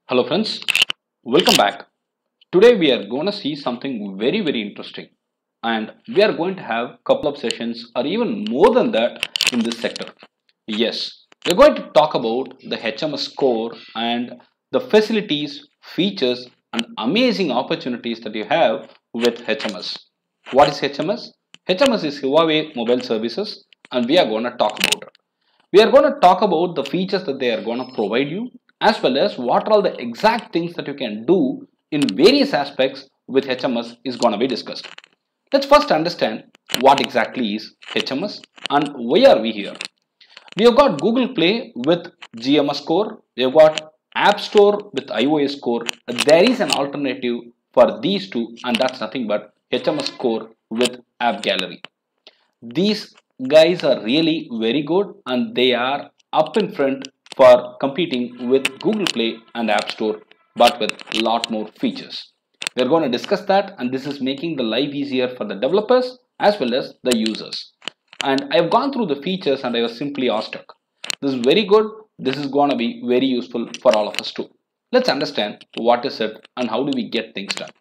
Hello friends, welcome back. Today we are going to see something very interesting, and we are going to have couple of sessions or even more than that in this sector. Yes, we're going to talk about the HMS core and the facilities, features and amazing opportunities that you have with HMS. What is HMS? HMS is Huawei Mobile Services and we are going to talk about it. We are going to talk about the features that they are going to provide you as well as what are all the exact things that you can do in various aspects with HMS is going to be discussed. Let's first understand what exactly is HMS and why are we here. We have got Google Play with GMS Core. We have got App Store with iOS Core. There is an alternative for these two and that's nothing but HMS Core with App Gallery. These guys are really very good and they are up in front for competing with Google Play and App Store but with a lot more features. We're going to discuss that and this is making the life easier for the developers as well as the users. And I've gone through the features and I was simply awestruck. This is very good. This is going to be very useful for all of us too. Let's understand what is it and how do we get things done.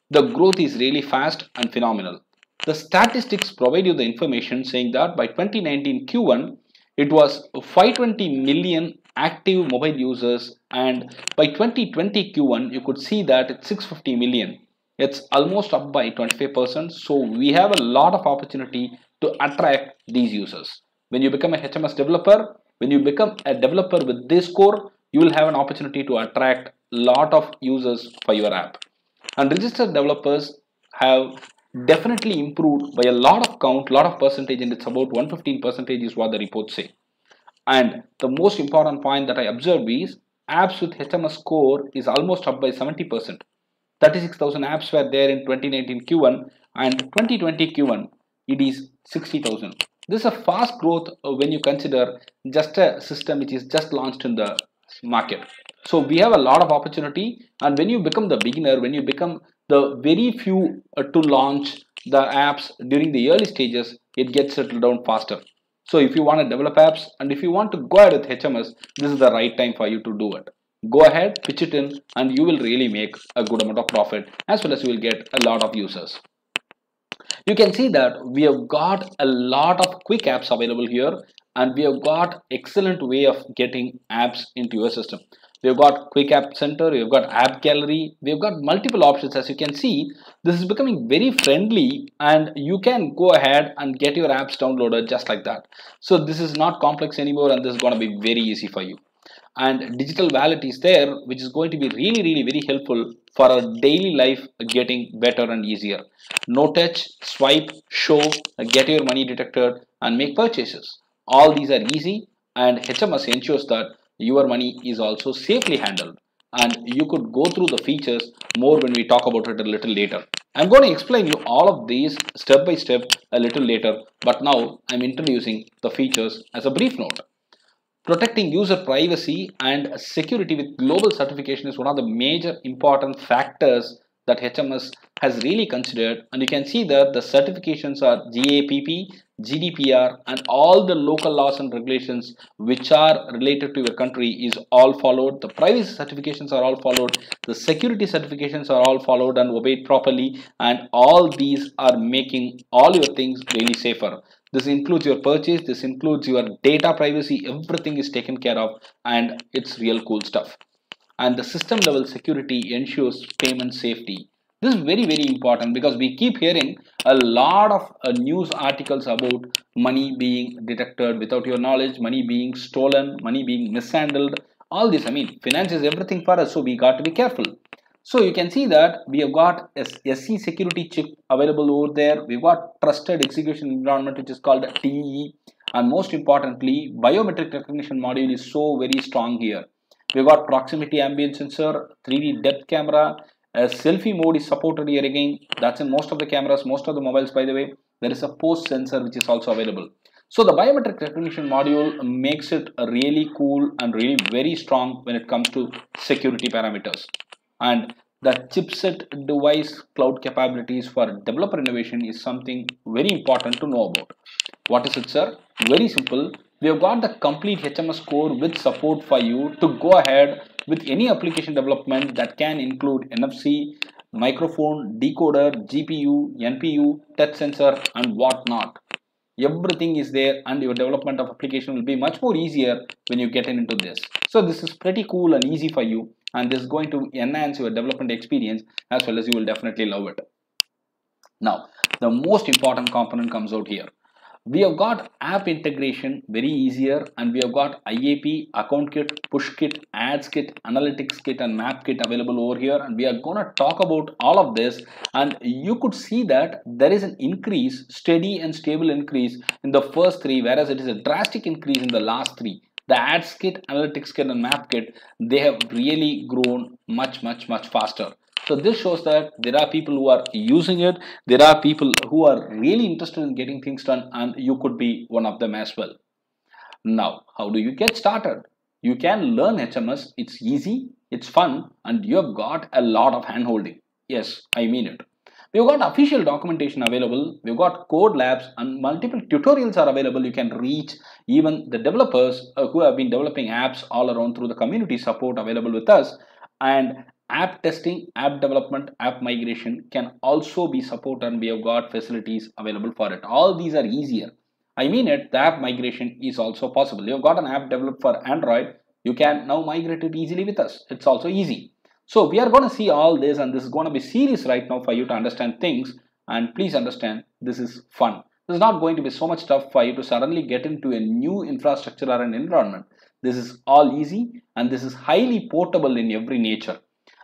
The growth is really fast and phenomenal. The statistics provide you the information saying that by 2019 Q1, it was 520 million active mobile users, and by 2020 Q1, you could see that it's 650 million. It's almost up by 25%. So we have a lot of opportunity to attract these users. When you become a HMS developer, when you become a developer with this core, you will have an opportunity to attract a lot of users for your app. And registered developers have definitely improved by a lot of count, lot of percentage, and it's about 115 percentage is what the reports say. And the most important point that I observed is apps with HMS core is almost up by 70%. 36,000 apps were there in 2019 Q1 and 2020 Q1 it is 60,000. This is a fast growth when you consider just a system which is just launched in the market. So we have a lot of opportunity, and when you become the beginner, when you become the very few to launch the apps during the early stages, it gets settled down faster. So if you want to develop apps and if you want to go ahead with HMS, this is the right time for you to do it. Go ahead, pitch it in, and you will really make a good amount of profit as well as you will get a lot of users. You can see that we have got a lot of quick apps available here and we have got excellent way of getting apps into your system. We've got quick app center, we've got app gallery, we've got multiple options. As you can see, this is becoming very friendly and you can go ahead and get your apps downloaded just like that. So this is not complex anymore and this is going to be very easy for you. And digital wallet is there, which is going to be really very helpful for our daily life getting better and easier. No touch, swipe, show, get your money detected and make purchases. All these are easy and HMS ensures that your money is also safely handled, and you could go through the features more when we talk about it a little later. I'm going to explain you all of these step by step a little later, but now I'm introducing the features as a brief note. Protecting user privacy and security with global certification is one of the major important factors that HMS has really considered, and you can see that the certifications are GAPP, GDPR and all the local laws and regulations which are related to your country is all followed. The privacy certifications are all followed, the security certifications are all followed and obeyed properly, and all these are making all your things really safer. This includes your purchase, this includes your data privacy, everything is taken care of and it's real cool stuff. And the system level security ensures payment safety. This is very important because we keep hearing a lot of news articles about money being detected without your knowledge, money being stolen, money being mishandled. All this, I mean, finance is everything for us, so we got to be careful. So you can see that we have got a SC security chip available over there. We've got trusted execution environment which is called TEE, and most importantly biometric recognition module is so very strong here. We've got proximity ambient sensor, 3D depth camera, a selfie mode is supported here again. That's in most of the cameras, most of the mobiles by the way. There is a pose sensor which is also available. So the biometric recognition module makes it really cool and really very strong when it comes to security parameters. And the chipset device cloud capabilities for developer innovation is something very important to know about. What is it, sir? Very simple. We have got the complete HMS core with support for you to go ahead with any application development that can include NFC, microphone, decoder, GPU, NPU, touch sensor, and whatnot. Everything is there, and your development of application will be much more easier when you get into this. So this is pretty cool and easy for you, and this is going to enhance your development experience, as well as you will definitely love it. Now, the most important component comes out here. We have got app integration very easier, and we have got IAP, account kit, push kit, ads kit, analytics kit, and map kit available over here, and we are going to talk about all of this. And you could see that there is an increase, steady and stable increase in the first three, whereas it is a drastic increase in the last three. The ads kit, analytics kit, and map kit, they have really grown much faster. So this shows that there are people who are using it, there are people who are really interested in getting things done, and you could be one of them as well. Now, how do you get started? You can learn HMS. It's easy, it's fun, and you have got a lot of hand-holding. Yes, I mean it. We've got official documentation available, we've got code labs, and multiple tutorials are available. You can reach even the developers who have been developing apps all around through the community support available with us. And app testing, app development, app migration can also be supported, and we have got facilities available for it. All these are easier. I mean it, the app migration is also possible. You've got an app developed for Android, you can now migrate it easily with us. It's also easy. So we are going to see all this, and this is going to be serious right now for you to understand things. And please understand, this is fun. This is not going to be so much tough for you to suddenly get into a new infrastructure or an environment. This is all easy, and this is highly portable in every nature.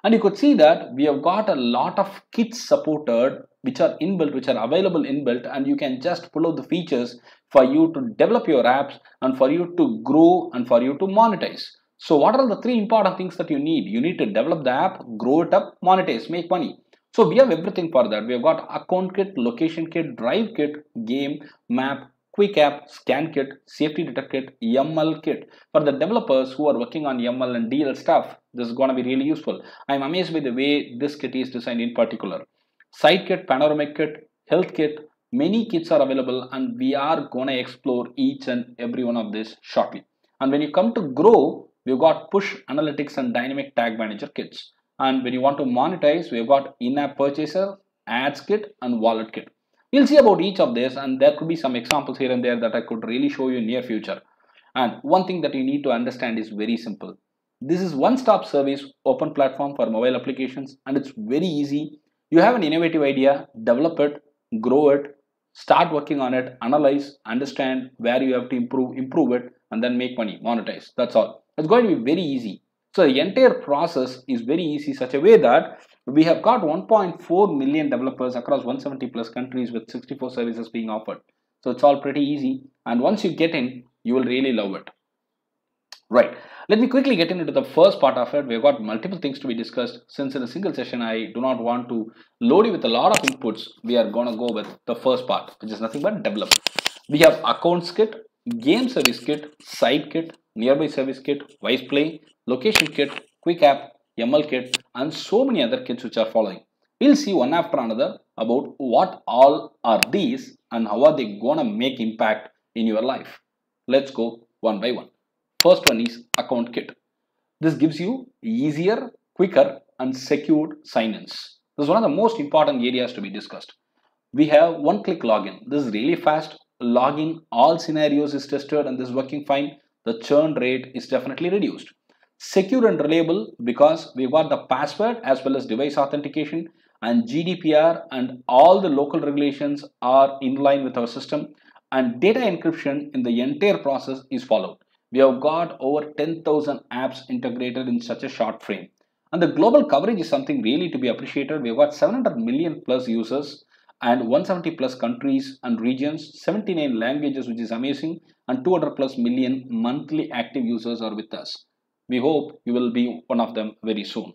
And you could see that we have got a lot of kits supported, which are inbuilt, which are available inbuilt, and you can just pull out the features for you to develop your apps, and for you to grow, and for you to monetize. So what are the three important things that you need? You need to develop the app, grow it up, monetize, make money. So we have everything for that. We have got account kit, location kit, drive kit, game, map, quick app, scan kit, safety detect kit, YAML kit. For the developers who are working on YAML and DL stuff, this is going to be really useful. I'm amazed by the way this kit is designed in particular. Site kit, panoramic kit, health kit, many kits are available, and we are going to explore each and every one of this shortly. And when you come to grow, we've got push, analytics, and dynamic tag manager kits. And when you want to monetize, we've got in-app purchaser, ads kit, and wallet kit. We'll see about each of this, and there could be some examples here and there that I could really show you in near future. And one thing that you need to understand is very simple. This is one-stop service, open platform for mobile applications, and it's very easy. You have an innovative idea, develop it, grow it, start working on it, analyze, understand where you have to improve it, and then make money, monetize. That's all. It's going to be very easy. So the entire process is very easy, such a way that we have got 1.4 million developers across 170 plus countries with 64 services being offered. So it's all pretty easy, and once you get in, you will really love it. Right, let me quickly get into the first part of it. We've got multiple things to be discussed. Since in a single session I do not want to load you with a lot of inputs, we are going to go with the first part, which is nothing but develop. We have accounts kit, game service kit, site kit, nearby service kit, Wise Play, location kit, quick app, YAML kit, and so many other kits which are following. We'll see one after another about what all are these and how are they gonna make impact in your life. Let's go one by one. First one is account kit. This gives you easier, quicker, and secured sign-ins. This is one of the most important areas to be discussed. We have one-click login. This is really fast. Login, all scenarios is tested, and this is working fine. The churn rate is definitely reduced. Secure and reliable because we've got the password as well as device authentication, and GDPR and all the local regulations are in line with our system, and data encryption in the entire process is followed. We have got over 10,000 apps integrated in such a short frame. And the global coverage is something really to be appreciated. We've got 700 million plus users and 170 plus countries and regions, 79 languages, which is amazing, and 200 plus million monthly active users are with us. We hope you will be one of them very soon.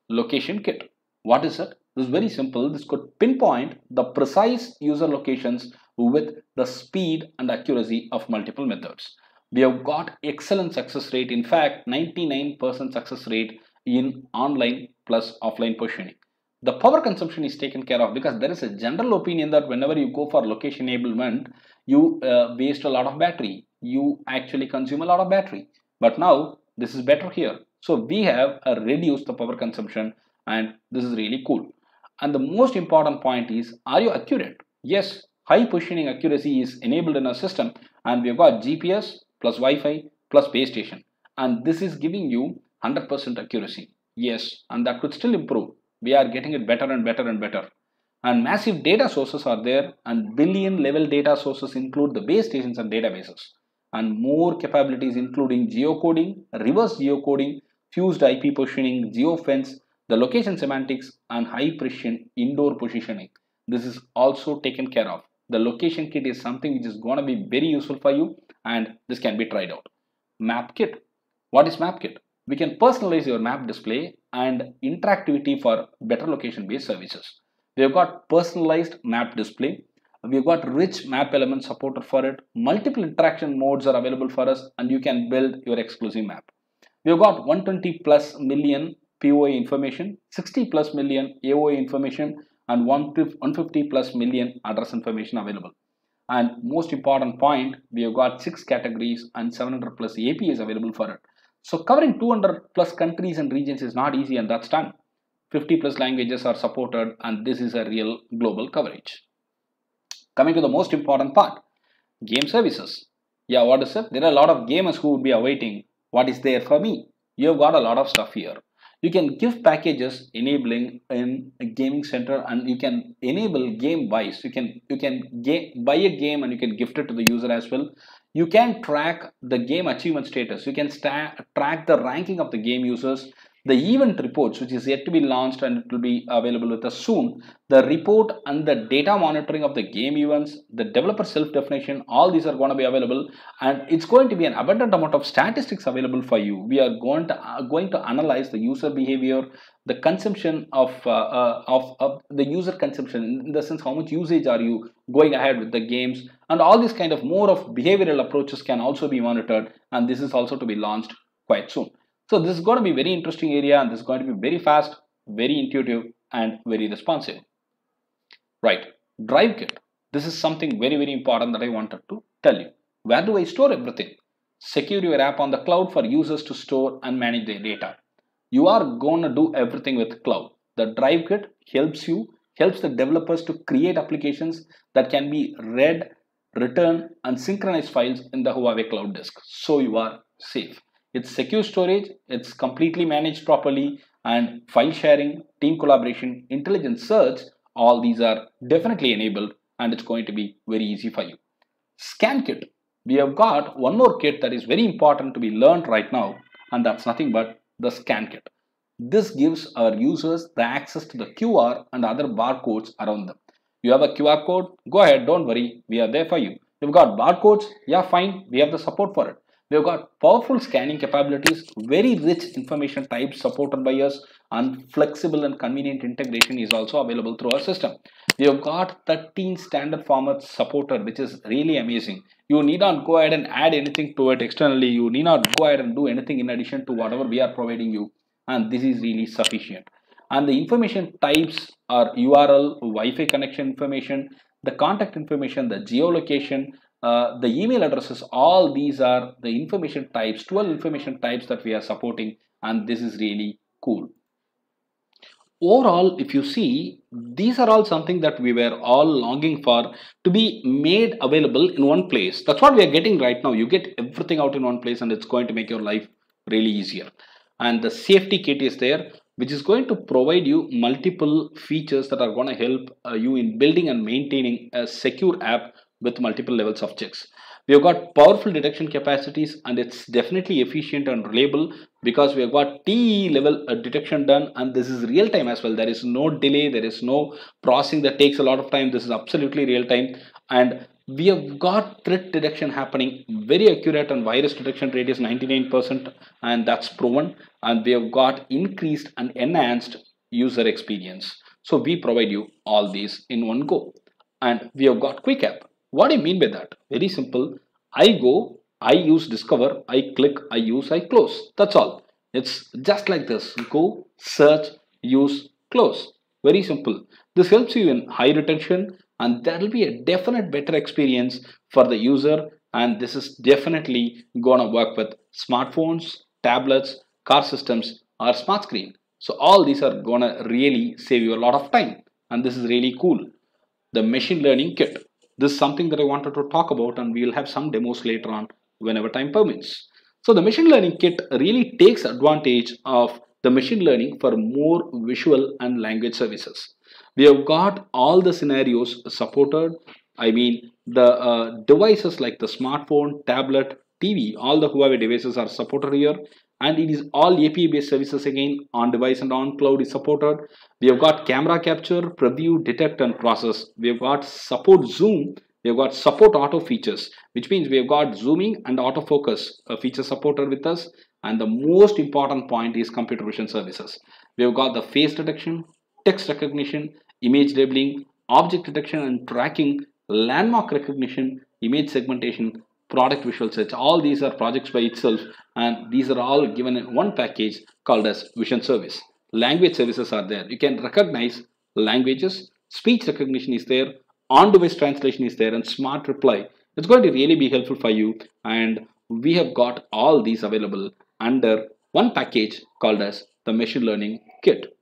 Location kit. What is it? This is very simple. This could pinpoint the precise user locations with the speed and accuracy of multiple methods. We have got excellent success rate. In fact, 99% success rate in online plus offline positioning. The power consumption is taken care of because there is a general opinion that whenever you go for location enablement, you waste a lot of battery. You actually consume a lot of battery. But now this is better here. So we have reduced the power consumption, and this is really cool. And the most important point is, are you accurate? Yes, high positioning accuracy is enabled in our system, and we've got GPS plus Wi-Fi plus base station, and this is giving you 100% accuracy. Yes, and that could still improve. We are getting it better and better and better. And massive data sources are there, and billion level data sources include the base stations and databases, and more capabilities including geocoding, reverse geocoding, fused IP positioning, geofence, the location semantics, and high precision indoor positioning. This is also taken care of. The location kit is something which is going to be very useful for you, and this can be tried out. Map kit. What is map kit? We can personalize your map display and interactivity for better location based services. We have got personalized map display. We've got rich map elements supported for it. Multiple interaction modes are available for us, and you can build your exclusive map. We've got 120 plus million POA information, 60 plus million AOA information, and 150 plus million address information available. And most important point, we have got 6 categories and 700 plus APIs available for it. So covering 200 plus countries and regions is not easy, and that's done. 50 plus languages are supported, and this is a real global coverage. Coming to the most important part, game services. Yeah, what is it? There are a lot of gamers who would be awaiting what is there for me. You've got a lot of stuff here. You can give packages enabling in a gaming center, and you can enable game buys. You can buy a game and you can gift it to the user as well. You can track the game achievement status. You can track the ranking of the game users. The event reports, which is yet to be launched and it will be available with us soon. The report and the data monitoring of the game events, the developer self-definition, all these are going to be available, and it's going to be an abundant amount of statistics available for you. We are going to analyze the user behavior, the consumption of the user consumption, in the sense how much usage are you going ahead with the games, and all these kind of more of behavioral approaches can also be monitored, and this is also to be launched quite soon. So this is going to be very interesting area, and this is going to be very fast, very intuitive, and very responsive. Right, Drive Kit. This is something very, very important that I wanted to tell you. Where do I store everything? Secure your app on the cloud for users to store and manage their data. You are going to do everything with cloud. The Drive Kit helps the developers to create applications that can be read, return, and synchronize files in the Huawei Cloud Disk. So you are safe. It's secure storage, it's completely managed properly, and file sharing, team collaboration, intelligent search, all these are definitely enabled, and it's going to be very easy for you. Scan Kit. We have got one more kit that is very important to be learned right now, and that's nothing but the Scan Kit. This gives our users the access to the QR and other barcodes around them. You have a QR code, go ahead, don't worry, we are there for you. You've got barcodes, yeah fine, we have the support for it. We've got powerful scanning capabilities, very rich information types supported by us, and flexible and convenient integration is also available through our system. We have got 13 standard formats supported, which is really amazing. You need not go ahead and add anything to it externally. You need not go ahead and do anything in addition to whatever we are providing you, and this is really sufficient. And the information types are URL, Wi-Fi connection information, the contact information, the geolocation, the email addresses. All these are the information types, 12 information types that we are supporting, and this is really cool. Overall, if you see, these are all something that we were all longing for to be made available in one place. That's what we are getting right now. You get everything out in one place, and it's going to make your life really easier. And the safety kit is there, which is going to provide you multiple features that are going to help you in building and maintaining a secure app with multiple levels of checks. We have got powerful detection capacities, and it's definitely efficient and reliable because we have got TE level detection done, and this is real time as well. There is no delay, there is no processing that takes a lot of time. This is absolutely real time, and we have got threat detection happening very accurate, and virus detection rate is 99%, and that's proven. And we have got increased and enhanced user experience. So we provide you all these in one go. And we have got quick app. What do you mean by that? Very simple. I go, I use discover, I click, I use, I close. That's all. It's just like this. Go, search, use, close. Very simple. This helps you in high retention, and that will be a definite better experience for the user. And this is definitely gonna work with smartphones, tablets, car systems, or smart screen. So all these are gonna really save you a lot of time, and this is really cool. The machine learning kit. This is something that I wanted to talk about, and we will have some demos later on whenever time permits. So the machine learning kit really takes advantage of the machine learning for more visual and language services. We have got all the scenarios supported. I mean, the devices like the smartphone, tablet, TV, all the Huawei devices are supported here, and it is all API based services again, on device and on cloud is supported. We have got camera capture, preview, detect, and process. We have got support zoom. We have got support auto features, which means we have got zooming and autofocus feature supported with us. And the most important point is computer vision services. We have got the face detection, text recognition, image labeling, object detection and tracking, landmark recognition, image segmentation, product visual search. All these are projects by itself, and these are all given in one package called as vision service. Language services are there. You can recognize languages, speech recognition is there, on-device translation is there, and smart reply. It's going to really be helpful for you, and we have got all these available under one package called as the machine learning kit.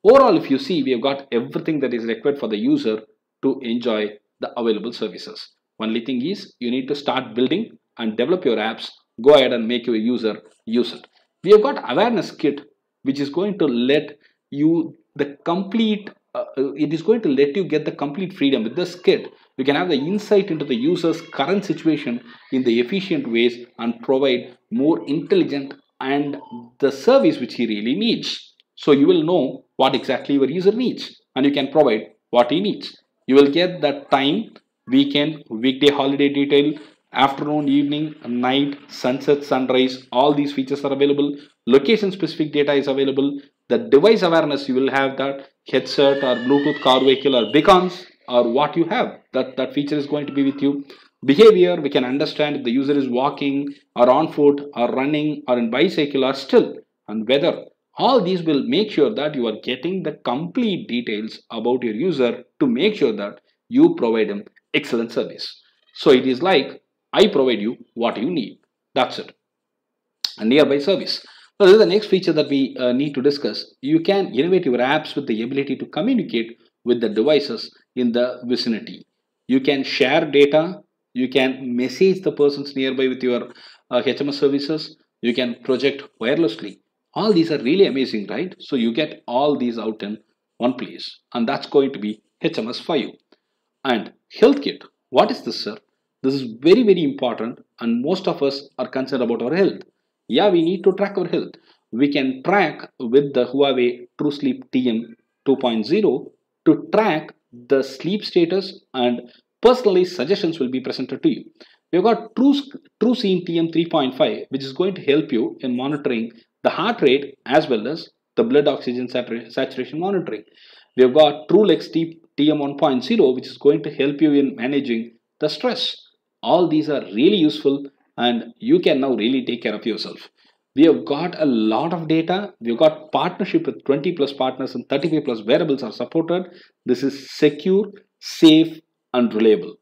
Overall, if you see, we have got everything that is required for the user to enjoy the available services. Only thing is, you need to start building and develop your apps. Go ahead and make your user use it. We have got awareness kit, which is going to let you the complete it is going to let you get the complete freedom. With this kit, you can have the insight into the user's current situation in the efficient ways and provide more intelligent and the service which he really needs. So you will know what exactly your user needs, and you can provide what he needs. You will get that time, weekend, weekday, holiday detail, afternoon, evening, night, sunset, sunrise. All these features are available. Location specific data is available. The device awareness, you will have that headset or Bluetooth car vehicle or beacons or what you have. That feature is going to be with you. Behavior, we can understand if the user is walking or on foot or running or in bicycle or still, and weather. All these will make sure that you are getting the complete details about your user to make sure that you provide them excellent service. So it is like I provide you what you need. That's it. A nearby service. So this is the next feature that we need to discuss. You can innovate your apps with the ability to communicate with the devices in the vicinity. You can share data. You can message the persons nearby with your HMS services. You can project wirelessly. All these are really amazing, right? So you get all these out in one place, and that's going to be HMS for you. And health kit. What is this, sir? This is very, very important, and most of us are concerned about our health. Yeah, we need to track our health. We can track with the Huawei TrueSleep TM 2.0 to track the sleep status, and personalized suggestions will be presented to you. We've got TrueScene TM 3.5, which is going to help you in monitoring the heart rate as well as the blood oxygen saturation monitoring. We've got TrueLex TM 1.0, which is going to help you in managing the stress. All these are really useful, and you can now really take care of yourself. We have got a lot of data. We've got partnership with 20 plus partners, and 35 plus wearables are supported. This is secure, safe, and reliable.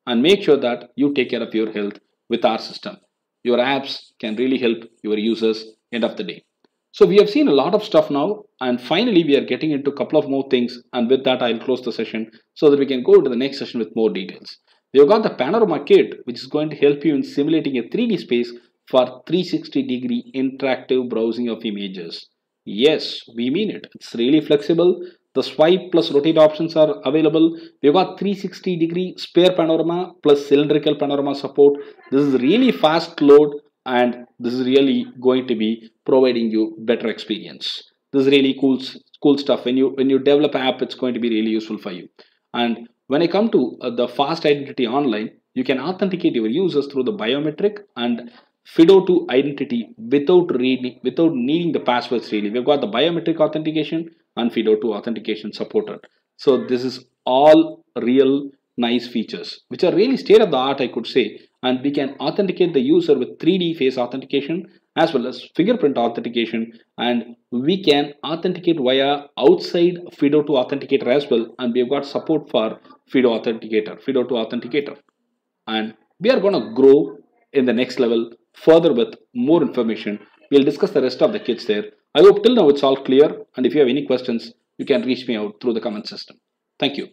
And make sure that you take care of your health with our system. Your apps can really help your users end of the day. So we have seen a lot of stuff now, and finally we are getting into a couple of more things, and with that I'll close the session so that we can go to the next session with more details. We have got the Panorama Kit, which is going to help you in simulating a 3D space for 360-degree interactive browsing of images. Yes, we mean it. It's really flexible. The swipe plus rotate options are available. We've got 360-degree spare panorama plus cylindrical panorama support. This is really fast load, and this is really going to be providing you better experience. This is really cool stuff. When you develop an app, it's going to be really useful for you. And when I come to the fast identity online, you can authenticate your users through the biometric and FIDO2 identity without needing the passwords. Really, we've got the biometric authentication and FIDO2 authentication supported. So this is all real nice features, which are really state of the art, I could say. And we can authenticate the user with 3D face authentication as well as fingerprint authentication, and we can authenticate via outside FIDO2 authenticator as well, and we've got support for FIDO2 authenticator. And we are going to grow in the next level further with more information We'll discuss the rest of the kits there. I hope till now it's all clear, and if you have any questions, you can reach me out through the comment system. Thank you.